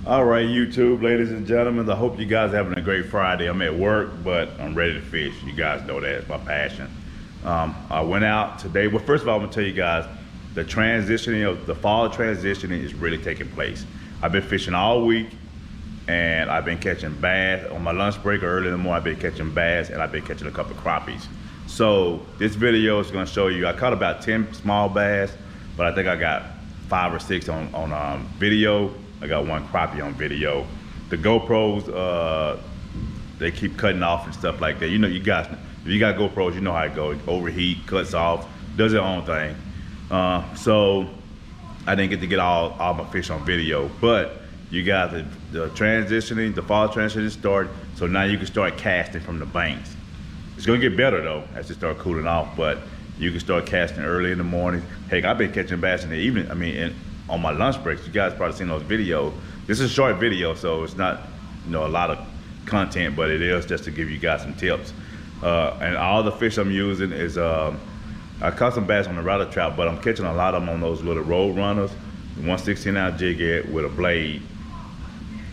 All right, YouTube, ladies and gentlemen, I hope you guys are having a great Friday. I'm at work, but I'm ready to fish. You guys know that, it's my passion. I went out today. Well, first of all, I'm gonna tell you guys, the transitioning of the fall transitioning is really taking place. I've been fishing all week, and I've been catching bass. On my lunch break early in the morning, I've been catching bass, and I've been catching a couple of crappies. So this video is gonna show you, I caught about 10 small bass, but I think I got 5 or 6 on video. I got 1 crappie on video. The GoPros, they keep cutting off and stuff like that. You know, you guys, if you got GoPros, you know how it goes. Overheat, cuts off, does its own thing. So I didn't get to get all my fish on video, but you got the transitioning, the fall transition started. So now you can start casting from the banks. It's gonna get better though as it start cooling off, but you can start casting early in the morning. Heck, I've been catching bass in the evening. I mean, on my lunch breaks. You guys probably seen those videos. This is a short video, so it's not, you know, a lot of content, but it is just to give you guys some tips. And all the fish I'm using is, I caught some bass on the rattler trap, but I'm catching a lot of them on those little road runners. 1/16-ounce jig head with a blade,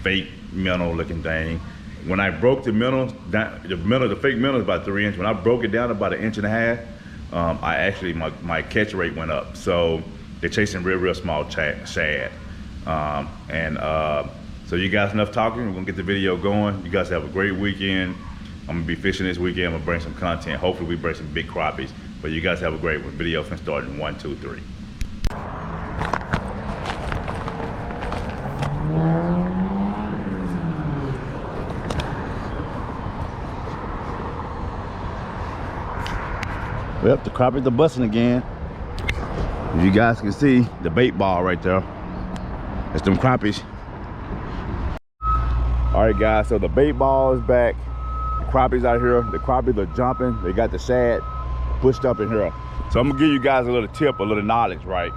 fake minnow looking thing. When I broke the minnows, the fake minnow is about 3 inches. When I broke it down about 1.5 inches, my catch rate went up. So they're chasing real small shad. So you guys, enough talking. We're gonna get the video going. You guys have a great weekend. I'm gonna be fishing this weekend. I'm gonna bring some content. Hopefully we bring some big crappies. But you guys have a great one. Video can start in 1, 2, 3. Well, the crappies are busting again. As you guys can see, the bait ball right there. That's them crappies. All right, guys, so the bait ball is back. The crappies out here. The crappies are jumping. They got the shad pushed up in here. So I'm gonna give you guys a little tip, a little knowledge, right,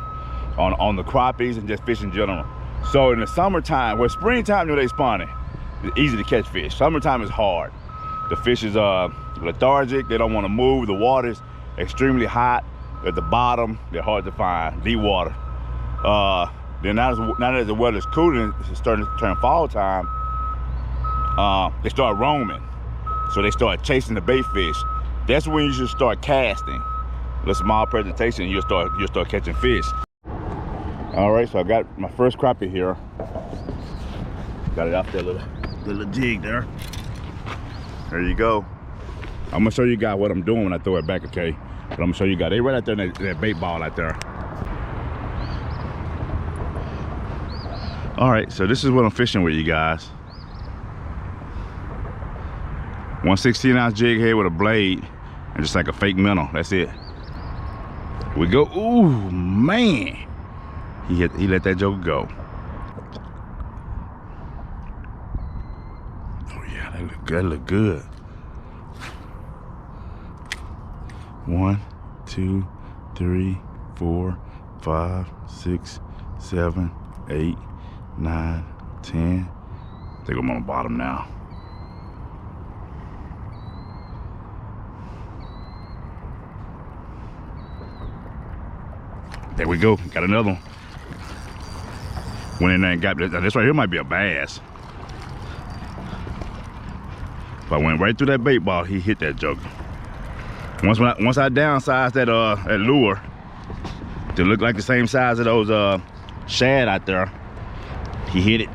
on the crappies and just fish in general. So in the summertime, well, springtime, you know, they spawning. It's easy to catch fish. Summertime is hard. The fish is lethargic. They don't want to move. The water's extremely hot. At the bottom, they're hard to find, deep water. Then now that the weather's cooling, it's starting to turn fall time, they start roaming. So they start chasing the bait fish. That's when you should start casting. A little small presentation, you'll start catching fish. All right, so I got my first crappie here. Got it off that little jig there. There you go. I'm gonna show you guys what I'm doing when I throw it back, okay? But I'm gonna show you guys. They right out there in that bait ball out there. All right, so this is what I'm fishing with, you guys. 1/16-ounce jig head with a blade and just like a fake minnow. That's it. Here we go. Ooh, man. He let that joker go. Oh yeah, that look good. 1, 2, 3, 4, 5, 6, 7, 8, 9, 10. I think I'm on the bottom now. There we go. Got another one. Went in there and got this right here. Might be a bass. If I went right through that bait ball, he hit that joker. Once I downsized that lure to look like the same size of those shad out there, he hit it.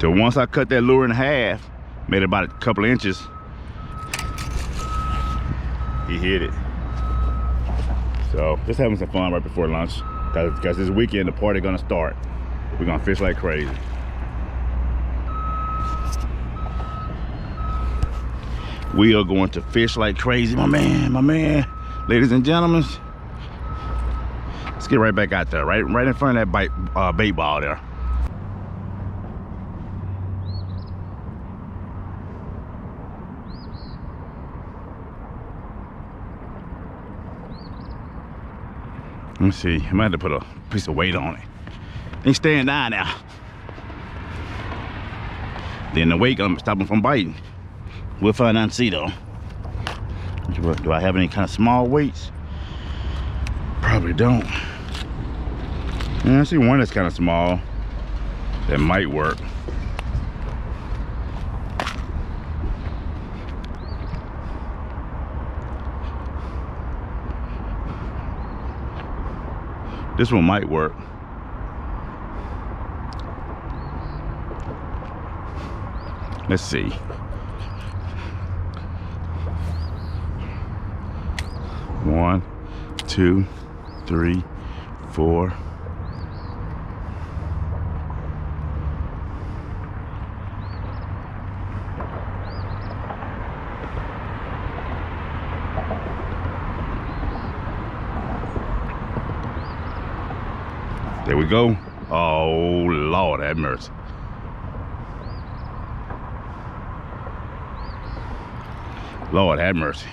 So once I cut that lure in half, made it about a couple of inches, he hit it. So just having some fun right before lunch, because this weekend the party gonna start. We're gonna fish like crazy. We are going to fish like crazy, my man. Ladies and gentlemen, let's get right back out there, right in front of that bait ball there. Let me see, I might have to put a piece of weight on it. Ain't staying down now. Then the weight gonna stop him from biting. We'll find out and see though. Do I have any kind of small weights? Probably don't. Yeah, I see one that's kind of small. That might work. This one might work. Let's see. One, two, three, four. There we go. Oh, Lord have mercy. Lord have mercy.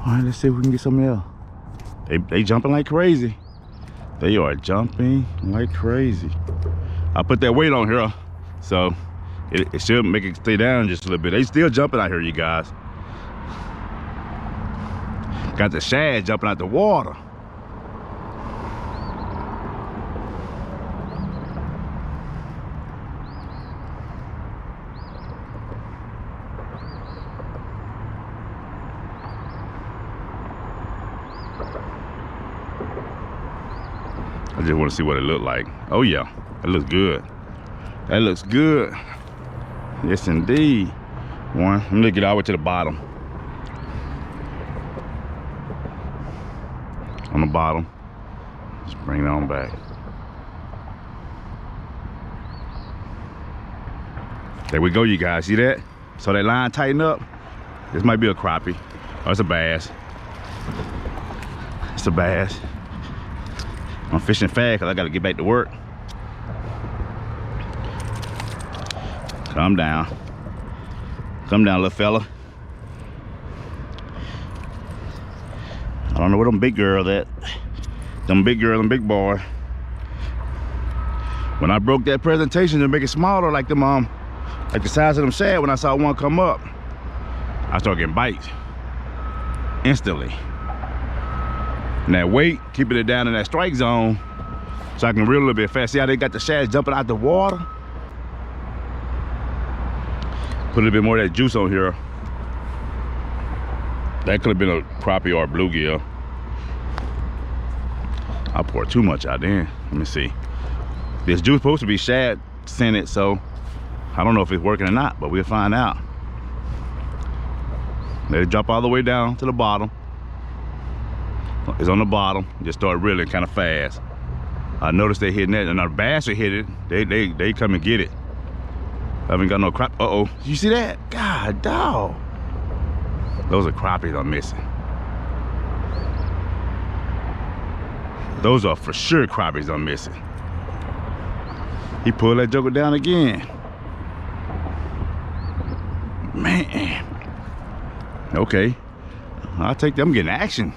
All right, let's see if we can get something else. They jumping like crazy. They are jumping like crazy. I put that weight on here, so it should make it stay down just a little bit. They still jumping out here, you guys. Got the shad jumping out the water. I just want to see what it looked like. Oh yeah, that looks good. That looks good. Yes indeed. One, let me get all the way to the bottom. On the bottom. Just bring it on back. There we go, you guys. See that? So that line tighten up. This might be a crappie. Oh, it's a bass. It's a bass. I'm fishing fast because I got to get back to work. Calm down. Come down, little fella. I don't know where them big girls at. Them big girl and big boy. When I broke that presentation to make it smaller, like them like the size of them shad, when I saw one come up, I started getting bites instantly. And that weight, keeping it down in that strike zone so I can reel a little bit fast. See how they got the shads jumping out the water? Put a little bit more of that juice on here. That could have been a crappie or a bluegill. I poured too much out there. Let me see. This juice supposed to be shad scented, so I don't know if it's working or not, but we'll find out. Let it drop all the way down to the bottom. It's on the bottom. Just start reeling kind of fast. I noticed they hitting that, and our bass are hitting it. They come and get it. I haven't got no crap. Uh-oh. You see that? God, dog. Those are crappies I'm missing. Those are for sure crappies I'm missing. He pulled that joker down again. Man. Okay. I'll take them. I'm getting action.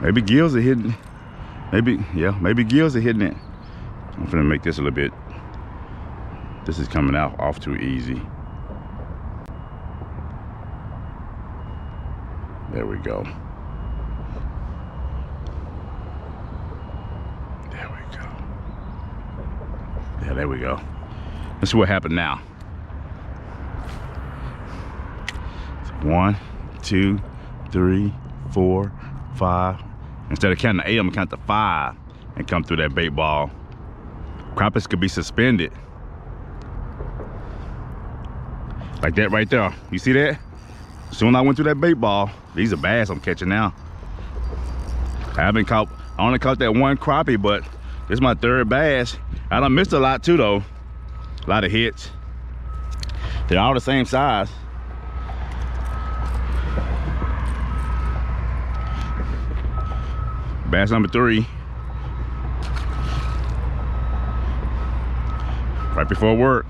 Maybe gills are hitting. Maybe gills are hitting it. I'm gonna make this a little bit. This is coming out off too easy. There we go. There we go. Yeah, there we go. Let's see what happened now. 1, 2, 3, 4, 5. Instead of counting to 8, I'm gonna count to 5 and come through that bait ball. Crappies could be suspended. Like that right there. You see that? Soon I went through that bait ball. These are bass I'm catching now. I only caught that one crappie, but this is my 3rd bass. I done missed a lot too though. A lot of hits. They're all the same size. Bass number 3. Right before work.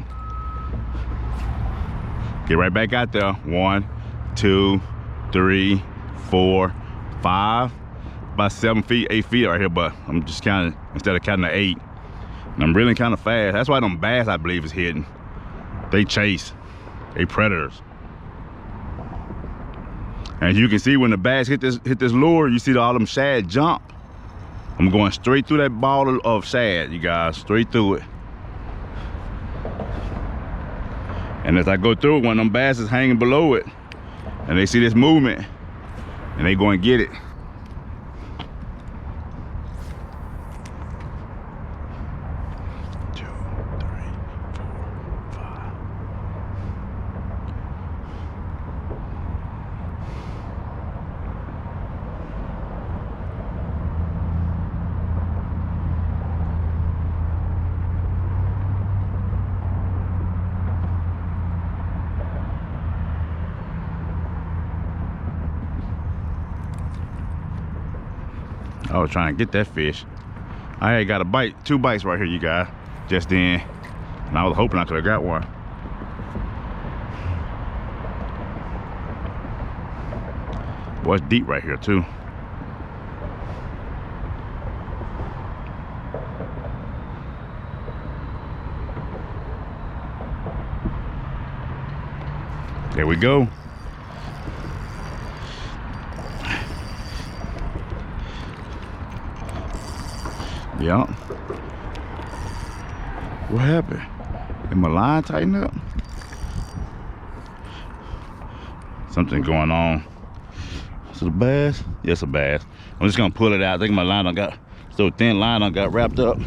Get right back out there. 1, 2, 3, 4, 5. About 7 feet, 8 feet right here, but I'm just counting, instead of counting to 8. And I'm really kind of fast. That's why them bass, I believe, is hitting. They chase. They predators. And you can see when the bass hit this lure, you see all them shad jump. I'm going straight through that ball of shad, you guys, straight through it. And as I go through it, one of them bass is hanging below it, and they see this movement, and they go and get it. I was trying to get that fish. I had got a bite, 2 bites right here, you guys, just then. And I was hoping I could have got one. Well, it's deep right here too. There we go. Yup. What happened? Did my line tighten up? Something going on. Is it a bass? Yes, a bass. I'm just gonna pull it out. I think my line done got, so thin line done got wrapped up.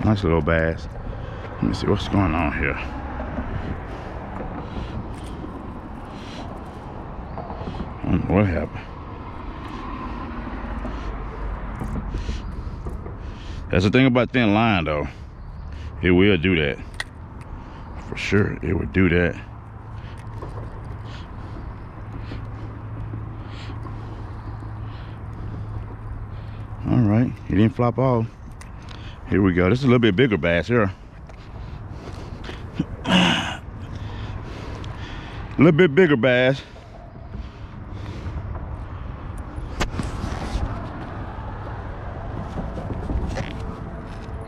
Nice little bass. Let me see what's going on here. I don't know what happened. That's the thing about thin line though. It will do that. For sure, it would do that. All right, he didn't flop off. Here we go. This is a little bit bigger bass here. A little bit bigger bass.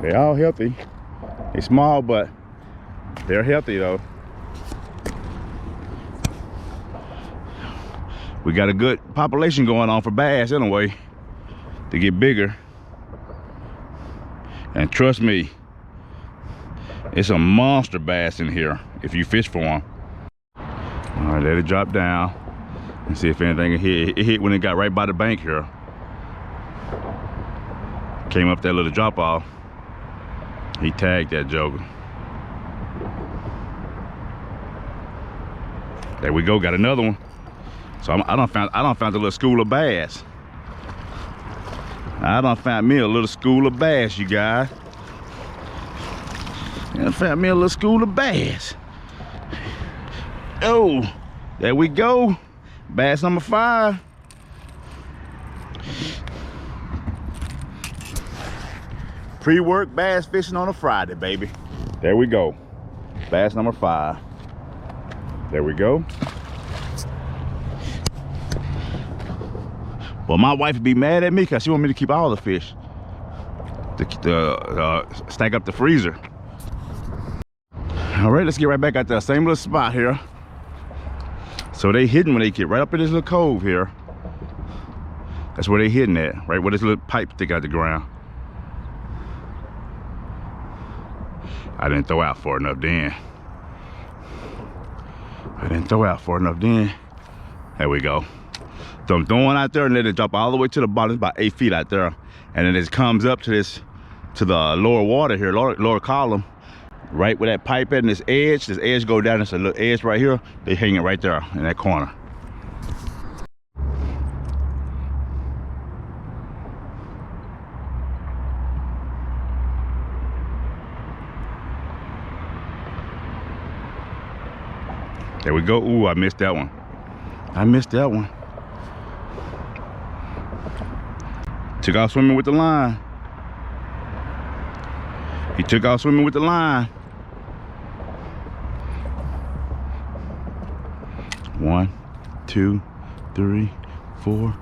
They're all healthy. They're small, but they're healthy though. We got a good population going on for bass anyway, to get bigger. And trust me, it's a monster bass in here if you fish for them. All right, let it drop down and see if anything can hit. It hit when it got right by the bank here. Came up that little drop off. He tagged that joker. There we go, got another one. So I done found a little school of bass. I done found me a little school of bass, you guys. I found me a little school of bass. Oh, there we go. Bass number 5. Pre-work bass fishing on a Friday, baby. There we go. Bass number 5. There we go. Well, my wife would be mad at me because she want me to keep all the fish. To stack up the freezer. All right, let's get right back at that same little spot here. So they hidden when they get right up in this little cove here. That's where they hidden at, right where this little pipe stick out the ground. I didn't throw out far enough then. There we go. So I'm throwing out there and let it drop all the way to the bottom. It's about 8 feet out there. And then it comes up to the lower water here, lower column. Right where that pipe at and this edge go down. There's a little edge right here. They hang it right there in that corner. There we go. Ooh, I missed that one. I missed that one. Took out swimming with the line. He took out swimming with the line. 1, 2, 3, 4.